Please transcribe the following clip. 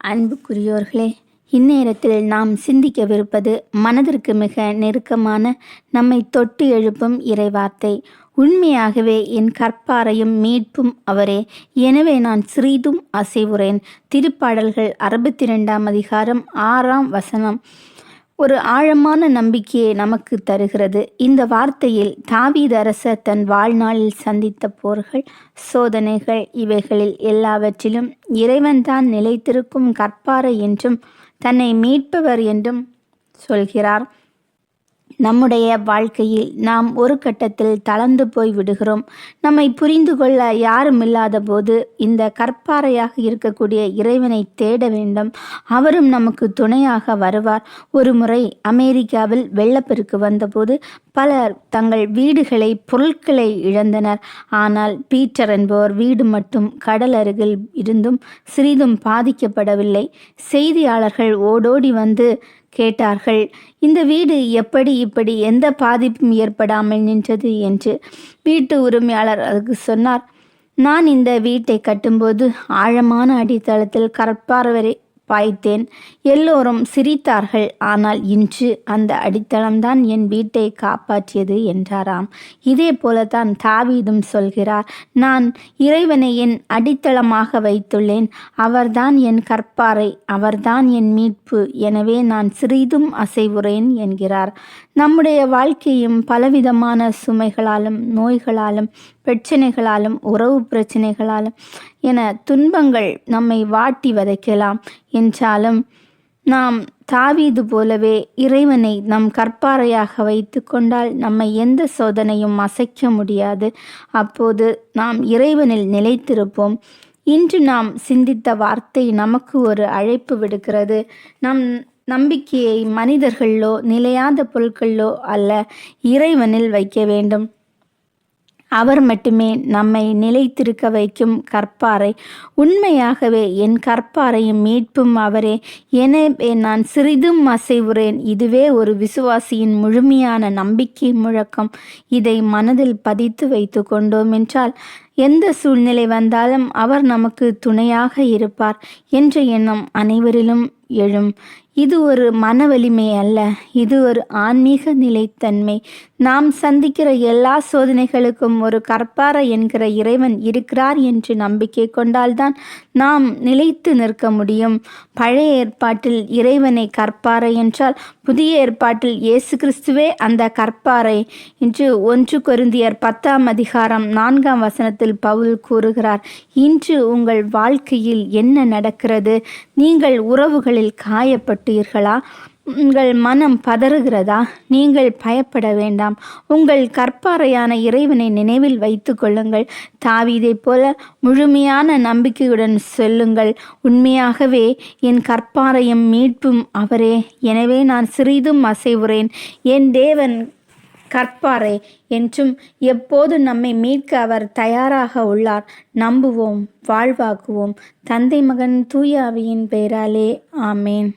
அன்புக்குரியோர்களே, இந்நேரத்தில் நாம் சிந்திக்கவிருப்பது மனதிற்கு மிக நெருக்கமான, நம்மை தொட்டு எழுப்பும் இறைவார்த்தை. உண்மையாகவே என் கற்பாரையும் மீட்பும் அவரே, எனவே நான் சிறிதும் அசைவுறேன். திருப்பாடல்கள் 62ஆம் அதிகாரம் 6ஆம் வசனம் ஒரு ஆழமான நம்பிக்கையை நமக்கு தருகிறது. இந்த வார்த்தையில் தாவீது அரசர் தன் வாழ்நாளில் சந்தித்த போர்கள், சோதனைகள், இவைகளில் எல்லாவற்றிலும் இறைவன்தான் நிலைத்திருக்கும் கற்பாரை என்றும் தன்னை மீட்பவர் என்றும் சொல்கிறார். நம்முடைய வாழ்க்கையில் நாம் ஒரு கட்டத்தில் தளர்ந்து போய் விடுகிறோம். நம்மை புரிந்து கொள்ள யாரும் இல்லாத போது இந்த கற்பாறையாக இருக்கக்கூடிய இறைவனை தேட வேண்டும். அவரும் நமக்கு துணையாக வருவார். ஒரு முறை அமெரிக்காவில் வெள்ளப்பெருக்கு வந்தபோது பலர் தங்கள் வீடுகளை, பொருட்களை இழந்தனர். ஆனால் பீட்டர் என்பவர் வீடு மட்டும் கடல் அருகில் இருந்தும் சிறிதும் பாதிக்கப்படவில்லை. செய்தியாளர்கள் ஓடோடி வந்து கேட்டார்கள், இந்த வீடு எப்படி இப்படி எந்த பாதிப்பும் ஏற்படாமல் நின்றது என்று. வீட்டு உரிமையாளர் அதுக்கு சொன்னார், நான் இந்த வீட்டை கட்டும்போது ஆழமான அடித்தளத்தில் கற்பாறை பாய்த்தேன். எல்லோரும் சிரித்தார்கள். ஆனால் இன்று அந்த அடித்தளம்தான் என் வீட்டை காப்பாற்றியது என்றாராம். இதே போலத்தான் தாவீதும் சொல்கிறார், நான் இறைவனை என் அடித்தளமாக வைத்துள்ளேன். அவர்தான் என் கற்பாறை, அவர்தான் என் மீட்பு. எனவே நான் சிறிதும் அசைவுறேன் என்கிறார். நம்முடைய வாழ்க்கையும் பலவிதமான சுமைகளாலும், நோய்களாலும், பிரச்சனைகளாலும், உறவு பிரச்சனைகளாலும் என துன்பங்கள் நம்மை வாட்டி வதைக்கலாம். என்றாலும் நாம் தாவீது போலவே இறைவனை நம் கற்பாறையாக வைத்து கொண்டால் நம்மை எந்த சோதனையும் அசைக்க முடியாது. அப்போது நாம் இறைவனில் நிலைத்திருப்போம். இன்று நாம் சிந்தித்த வார்த்தை நமக்கு ஒரு அழைப்பு விடுக்கிறது. நம் நம்பிக்கையை மனிதர்களோ நிலையாத பொருட்களோ அல்ல, இறைவனில் வைக்க வேண்டும். அவர் மட்டுமே நம்மை நிலைத்திருக்க வைக்கும் கற்பாறை. உண்மையாகவே என் கற்பாறையும் மீட்பும் அவரே, எனவே நான் சிறிதும் அசைவுறேன். இதுவே ஒரு விசுவாசியின் முழுமையான நம்பிக்கை முழக்கம். இதை மனதில் பதித்து வைத்து கொண்டோம் என்றால் எந்த சூழ்நிலை வந்தாலும் அவர் நமக்கு துணையாக இருப்பார் என்ற எண்ணம் அனைவரிலும் எழும். இது ஒரு மன வலிமை அல்ல, இது ஒரு ஆன்மீக நிலைத்தன்மை. நாம் சந்திக்கிற எல்லா சோதனைகளுக்கும் ஒரு கற்பாறை என்கிற இறைவன் இருக்கிறார் என்று நம்பிக்கை கொண்டால்தான் நாம் நிலைத்து நிற்க முடியும். பழைய ஏற்பாட்டில் இறைவனை கற்பாறை என்றால், புதிய ஏற்பாட்டில் இயேசு கிறிஸ்துவே அந்த கற்பாறை என்று 1 கொரிந்தியர் 10ஆம் அதிகாரம் 4ஆம் வசனத்தில் பவுல் கூறுகிறார். இன்று உங்கள் வாழ்க்கையில் என்ன நடக்கிறது? நீங்கள் உறவுகளில் காயப்பட்டீர்களா? உங்கள் மனம் பதறுகிறதா? நீங்கள் பயப்பட வேண்டாம். உங்கள் கற்பாறையான இறைவனை நினைவில் வைத்து கொள்ளுங்கள். தாவீதை போல முழுமையான நம்பிக்கையுடன் சொல்லுங்கள், உண்மையாகவே என் கற்பாறையும் மீட்பும் அவரே, எனவே நான் சிறிதும் அசைவுறேன். என் தேவன் கற்பாறை என்றும் எப்போது நம்மை மீட்க அவர் தயாராக உள்ளார். நம்புவோம், வாழ்வாக்குவோம். தந்தை, மகன், தூய ஆவியின் பெயராலே ஆமேன்.